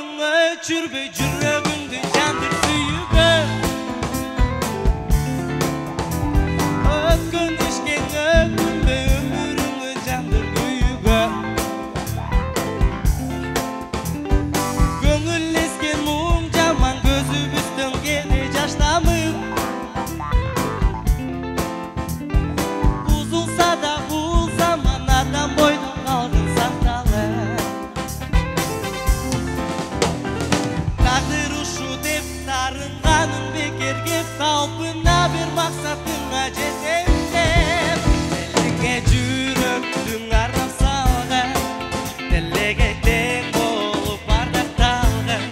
koydun öçürbey жүрөгүңдү жанды сүйүүгө өткөн ишкен өкүнбө өмүрүңө жанды күйүүгө көңүл эскен муң жаман көзүбүздөн келе жаш тамып бузулса да бул заман адам бойдон калган сакталып тагдыр ушу деп тарынганын бекерге калпына бир максатыңа жетем деп элиңе жүрөктүң арнап салган делеге тең болуп ардакталган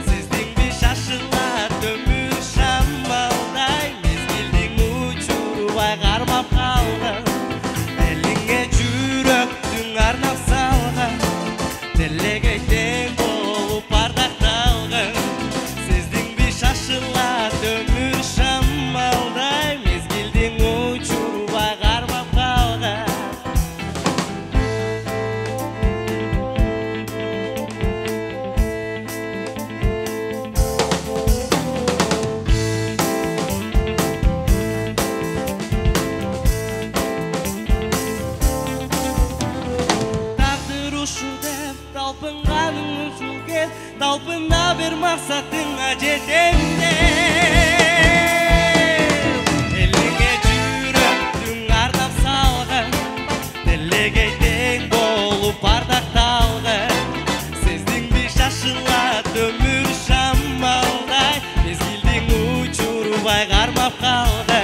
сиздиңби шашылат өмүр шамалдай мезгилдин учурубай кармап калган элиңе жүрөктүң арнап салган делеге тең болуп ардакталган сиздиңби шашылат өмүр шамалдай мезгилдин учурубай кармап калган тагдыр ушу деп талпынганың ушул талпына бир максатыңа жетем деп элиңе жүрөктүң арнап салган делегей тең болуп ардакталган сиздиңби шашылат өмүр шамалдай мезгилдин учурубай кармап калган